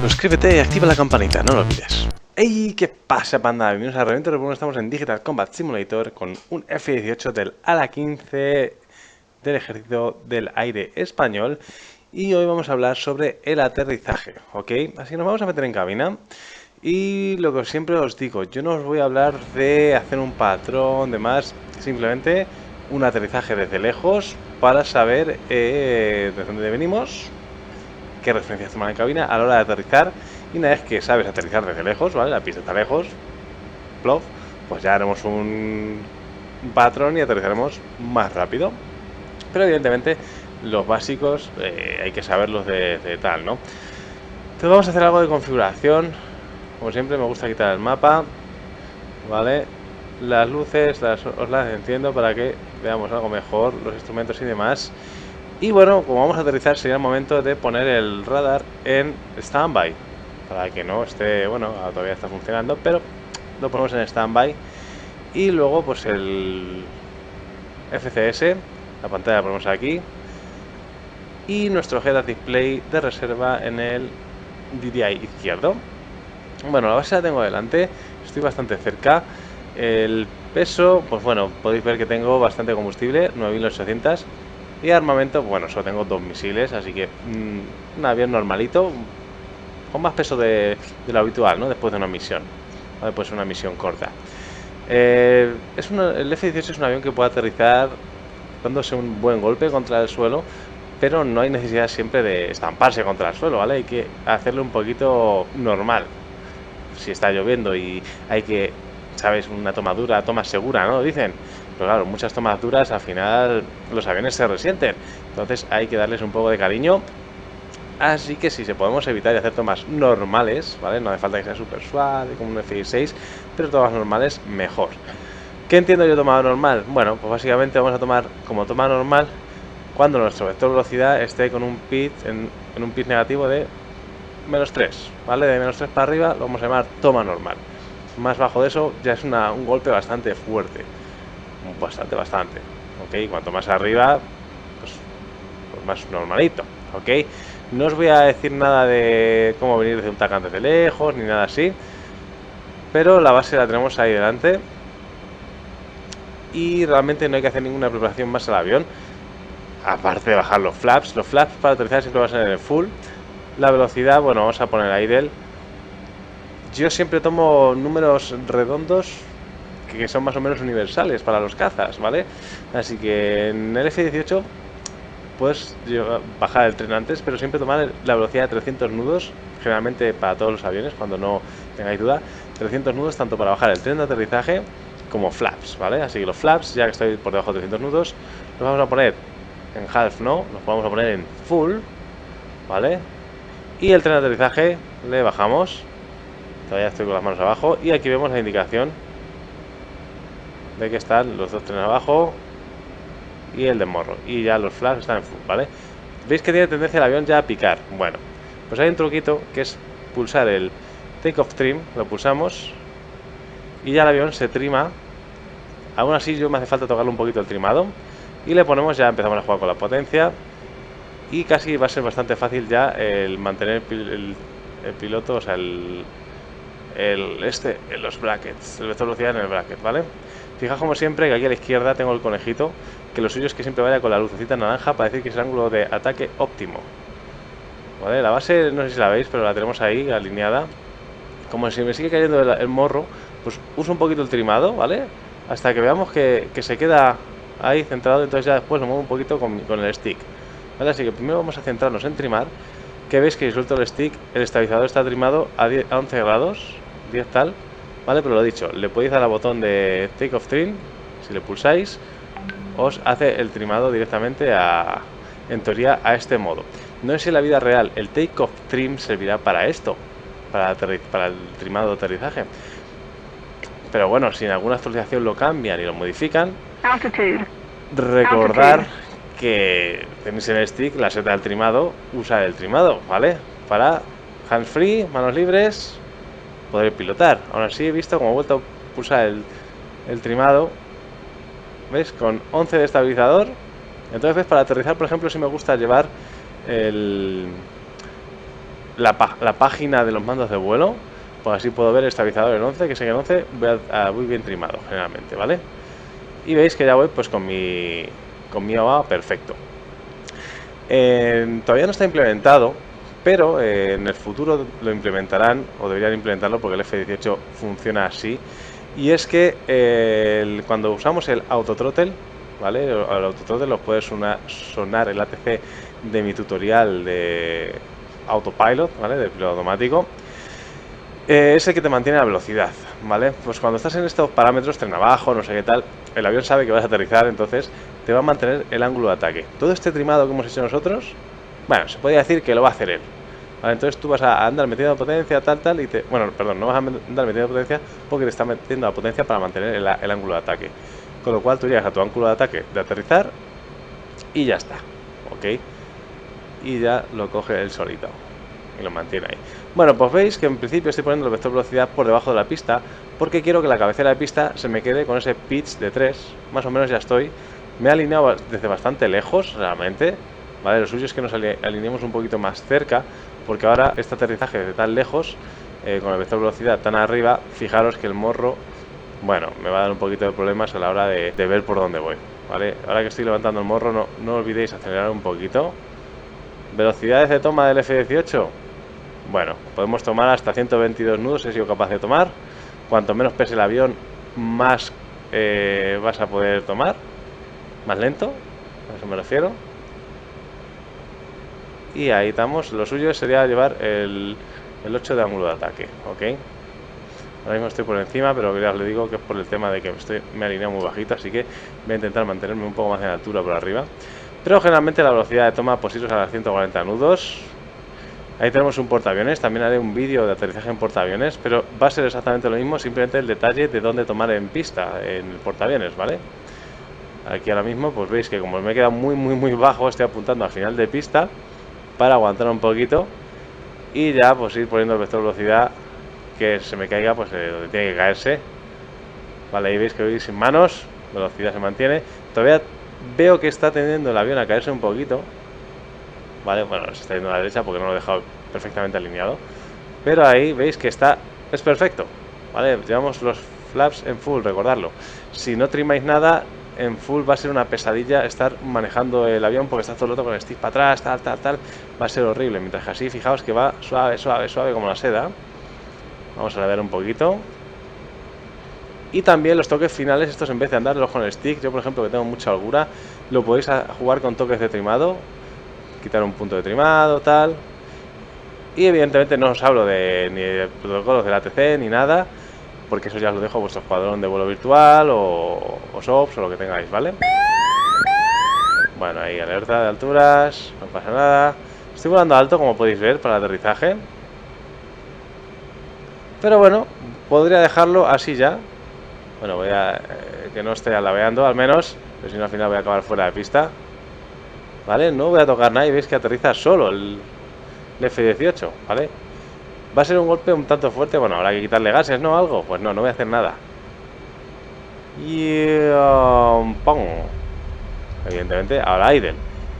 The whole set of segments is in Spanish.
suscríbete y activa la campanita, no lo olvides. ¡Ey! ¿Qué pasa, panda? Bienvenidos a Revento Reborn. Estamos en Digital Combat Simulator con un F-18 del ALA 15 del Ejército del Aire Español. Y hoy vamos a hablar sobre el aterrizaje, ¿ok? Así que nos vamos a meter en cabina. Y lo que siempre os digo, yo no os voy a hablar de hacer un patrón, demás, simplemente un aterrizaje desde lejos para saber de dónde venimos, qué referencias tomar en cabina a la hora de aterrizar. Y una vez que sabes aterrizar desde lejos, ¿vale? La pista está lejos, plof, pues ya haremos un patrón y aterrizaremos más rápido. Pero evidentemente los básicos hay que saberlos de tal, ¿no? Entonces vamos a hacer algo de configuración. Como siempre me gusta quitar el mapa, ¿vale? Las luces os las enciendo para que veamos algo mejor, los instrumentos y demás. Y bueno, como vamos a aterrizar, sería el momento de poner el radar en standby, para que no esté, bueno, todavía está funcionando, pero lo ponemos en standby. Y luego pues el FCS, la pantalla la ponemos aquí, y nuestro head-up display de reserva en el DDI izquierdo. Bueno, la base la tengo delante, estoy bastante cerca. El peso, pues bueno, podéis ver que tengo bastante combustible, 9800. Y armamento, bueno, solo tengo 2 misiles, así que un avión normalito, con más peso de lo habitual, ¿no? Después de una misión, ¿vale? Pues una misión corta. El F-18 es un avión que puede aterrizar dándose un buen golpe contra el suelo, pero no hay necesidad siempre de estamparse contra el suelo, ¿vale? Hay que hacerlo un poquito normal. Si está lloviendo y hay que, ¿sabes? Una tomadura, toma segura, ¿no? Dicen. Pero claro, muchas tomas duras, al final los aviones se resienten. Entonces hay que darles un poco de cariño. Así que si se podemos evitar y hacer tomas normales, ¿vale? No hace falta que sea súper suave, como un F-16, pero tomas normales, mejor. ¿Qué entiendo yo tomada normal? Bueno, pues básicamente vamos a tomar como toma normal cuando nuestro vector de velocidad esté con un pitch en un pitch negativo de -3, ¿vale? De -3 para arriba lo vamos a llamar toma normal. Más bajo de eso ya es un golpe bastante fuerte. Bastante. ¿Ok? Cuanto más arriba, pues más normalito. ¿Ok? No os voy a decir nada de cómo venir desde un TACAN desde lejos, ni nada así. Pero la base la tenemos ahí delante. Y realmente no hay que hacer ninguna preparación más al avión. Aparte de bajar los flaps. Los flaps para aterrizar siempre van a ser en el full. La velocidad, bueno, vamos a poner ahí del. Yo siempre tomo números redondos que son más o menos universales para los cazas, ¿vale? Así que en el F-18 puedes bajar el tren antes, pero siempre tomar la velocidad de 300 nudos, generalmente para todos los aviones, cuando no tengáis duda, 300 nudos tanto para bajar el tren de aterrizaje como flaps, ¿vale? Así que los flaps, ya que estoy por debajo de 300 nudos, los vamos a poner en half, no, los vamos a poner en full, ¿vale? Y el tren de aterrizaje le bajamos, todavía estoy con las manos abajo, y aquí vemos la indicación de que están los dos trenes abajo y el de morro, y ya los flaps están en full, ¿vale? Veis que tiene tendencia el avión ya a picar. Bueno, pues hay un truquito que es pulsar el take off trim, lo pulsamos y ya el avión se trima. Aún así yo me hace falta tocarle un poquito el trimado y le ponemos, ya empezamos a jugar con la potencia y casi va a ser bastante fácil ya el mantener el piloto, o sea en los brackets, el vector de velocidad en el bracket, ¿vale? Fijaos como siempre que aquí a la izquierda tengo el conejito, que lo suyo es que siempre vaya con la lucecita naranja para decir que es el ángulo de ataque óptimo, ¿vale? La base no sé si la veis, pero la tenemos ahí alineada. Como si me sigue cayendo el morro, pues uso un poquito el trimado, ¿vale? Hasta que veamos que se queda ahí centrado, entonces ya después lo muevo un poquito con el stick, ¿vale? Así que primero vamos a centrarnos en trimar, que veis que si suelto el stick, el estabilizador está trimado a 11 grados, 10 tal, ¿vale? Pero lo dicho, le podéis dar al botón de take off trim, si le pulsáis, os hace el trimado directamente en teoría a este modo. No sé si en la vida real el take off trim servirá para esto, para el trimado de aterrizaje. Pero bueno, si en alguna actualización lo cambian y lo modifican, recordar que tenéis en el stick la seta del trimado, usar el trimado, ¿vale? Para hands free, manos libres, poder pilotar. Aún así he visto como he vuelto a pulsar el trimado, ¿ves? Con 11 de estabilizador. Entonces, ¿ves? Para aterrizar, por ejemplo, si me gusta llevar la página de los mandos de vuelo, pues así puedo ver el estabilizador en 11, que sé que en 11 voy bien trimado generalmente, ¿vale? Y veis que ya voy pues con mi AOA perfecto. Todavía no está implementado, pero en el futuro lo implementarán, o deberían implementarlo porque el F18 funciona así. Y es que cuando usamos el autothrottle, ¿vale? El autothrottle lo puede sonar el ATC de mi tutorial de autopilot, ¿vale? De piloto automático. Es el que te mantiene la velocidad, ¿vale? Pues cuando estás en estos parámetros, tren abajo, no sé qué tal, el avión sabe que vas a aterrizar, entonces te va a mantener el ángulo de ataque. Todo este trimado que hemos hecho nosotros, bueno, se podría decir que lo va a hacer él, ¿vale? Entonces tú vas a andar metiendo potencia, tal, y te... Bueno, perdón, no vas a andar metiendo potencia porque te está metiendo la potencia para mantener el ángulo de ataque. Con lo cual tú llegas a tu ángulo de ataque de aterrizar y ya está, ¿ok? Y ya lo coge él solito y lo mantiene ahí. Bueno, pues veis que en principio estoy poniendo el vector velocidad por debajo de la pista porque quiero que la cabecera de pista se me quede con ese pitch de 3, más o menos ya estoy. Me he alineado desde bastante lejos realmente, ¿vale? Lo suyo es que nos alineemos un poquito más cerca porque ahora este aterrizaje desde tan lejos, con el vector velocidad tan arriba, fijaros que el morro, bueno, me va a dar un poquito de problemas a la hora de ver por dónde voy, ¿vale? Ahora que estoy levantando el morro, no olvidéis acelerar un poquito. Velocidades de toma del F18. Bueno, podemos tomar hasta 122 nudos, he sido capaz de tomar. Cuanto menos pese el avión, más vas a poder tomar. Más lento, a eso me refiero. Y ahí estamos. Lo suyo sería llevar el 8 de ángulo de ataque, ¿ok? Ahora mismo estoy por encima, pero ya os le digo que es por el tema de que me he alineado muy bajito, así que voy a intentar mantenerme un poco más en altura por arriba. Pero generalmente la velocidad de toma, pues iros a las 140 nudos. Ahí tenemos un portaaviones, también haré un vídeo de aterrizaje en portaaviones, pero va a ser exactamente lo mismo, simplemente el detalle de dónde tomar en pista, en el portaaviones, ¿vale? Aquí ahora mismo, pues veis que como me he quedado muy bajo, estoy apuntando al final de pista para aguantar un poquito y ya pues ir poniendo el vector de velocidad que se me caiga pues donde tiene que caerse. Vale, ahí veis que voy sin manos, velocidad se mantiene. Todavía veo que está tendiendo el avión a caerse un poquito. Vale, bueno, se está yendo a la derecha porque no lo he dejado perfectamente alineado. Pero ahí veis que es perfecto. Vale, llevamos los flaps en full, recordarlo. Si no trimáis nada, en full va a ser una pesadilla estar manejando el avión porque está todo el rato con el stick para atrás, tal. Va a ser horrible. Mientras que así, fijaos que va suave como la seda. Vamos a ver un poquito. Y también los toques finales, estos en vez de andarlos con el stick, yo por ejemplo que tengo mucha holgura, lo podéis jugar con toques de trimado. Quitar un punto de trimado, tal. Y evidentemente no os hablo ni de protocolos del ATC ni nada, porque eso ya os lo dejo a vuestro escuadrón de vuelo virtual o SOPs o lo que tengáis, ¿vale? Bueno, ahí alerta de alturas, no pasa nada. Estoy volando alto, como podéis ver, para el aterrizaje. Pero bueno, podría dejarlo así ya. Bueno, voy a que no esté alabeando al menos, pero si no al final voy a acabar fuera de pista. ¿Vale? No voy a tocar nada y veis que aterriza solo el F18, ¿vale? Va a ser un golpe un tanto fuerte. Bueno, habrá que quitarle gases, ¿no? Algo. Pues no voy a hacer nada. Y... ¡pum! Evidentemente, ahora idle.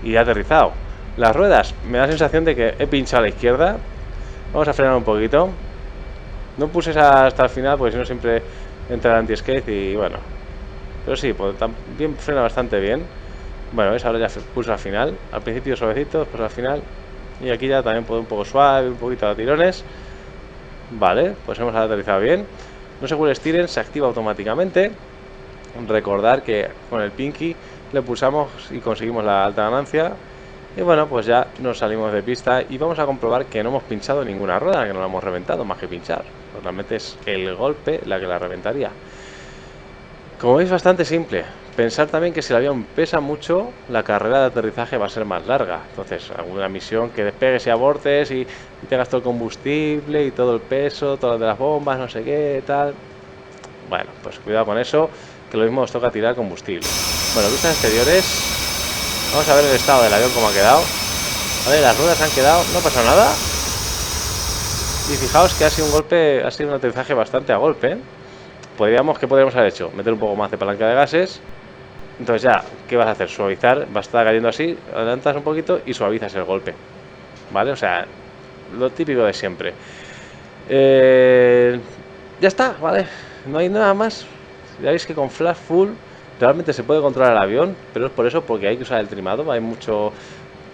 Y ha aterrizado. Las ruedas, me da la sensación de que he pinchado a la izquierda. Vamos a frenar un poquito. No puse hasta el final porque si no siempre entra el anti-skate y bueno. Pero sí, pues también frena bastante bien. Bueno, ¿ves? Ahora ya pulso al final. Al principio suavecito, después al final. Y aquí ya también puedo un poco suave, un poquito a tirones. Vale, pues hemos aterrizado bien. No se vuelve steering, se activa automáticamente. Recordar que con el pinky le pulsamos y conseguimos la alta ganancia. Y bueno, pues ya nos salimos de pista y vamos a comprobar que no hemos pinchado ninguna rueda, que no la hemos reventado, más que pinchar. Realmente es el golpe la que la reventaría. Como veis, bastante simple. Pensar también que si el avión pesa mucho, la carrera de aterrizaje va a ser más larga. Entonces, alguna misión que despegues y abortes y tengas todo el combustible y todo el peso, todo lo de las bombas, no sé qué, tal. Bueno, pues cuidado con eso, que lo mismo os toca tirar combustible. Bueno, vistas exteriores. Vamos a ver el estado del avión, cómo ha quedado. Vale, las ruedas han quedado, no pasa nada. Y fijaos que ha sido un aterrizaje bastante a golpe, ¿eh? ¿Qué podríamos haber hecho? Meter un poco más de palanca de gases. Entonces ya, ¿qué vas a hacer? Suavizar, vas a estar cayendo así, adelantas un poquito y suavizas el golpe, ¿vale? O sea, lo típico de siempre. Ya está, ¿vale? No hay nada más. Ya veis que con Flash Full realmente se puede controlar el avión, pero es por eso, porque hay que usar el trimado. Hay mucho,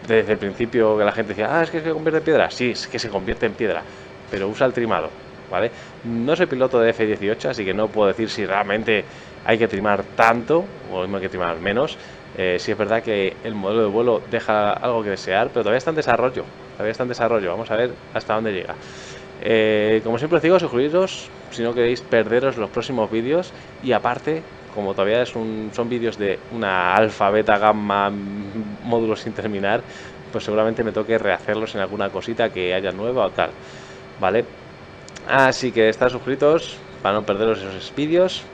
desde el principio, que la gente decía, es que se convierte en piedra. Sí, es que se convierte en piedra, pero usa el trimado, ¿vale? No soy piloto de F-18, así que no puedo decir si realmente hay que trimar tanto o hay que trimar menos. Sí es verdad que el modelo de vuelo deja algo que desear, pero todavía está en desarrollo. Vamos a ver hasta dónde llega. Como siempre os digo, suscribiros si no queréis perderos los próximos vídeos. Y aparte, como todavía son vídeos de una alfa, beta, gamma, módulos sin terminar, pues seguramente me toque rehacerlos en alguna cosita que haya nueva o tal, ¿vale? Así que estad suscritos para no perderos esos vídeos.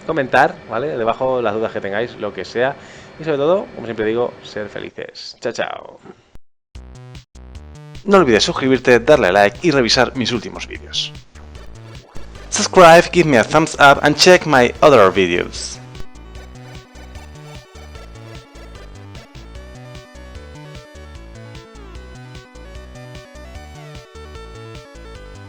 Comentar, ¿vale? Debajo las dudas que tengáis, lo que sea. Y sobre todo, como siempre digo, ser felices. Chao, chao. No olvides suscribirte, darle a like y revisar mis últimos vídeos. Subscribe, give me a thumbs up and check my other videos.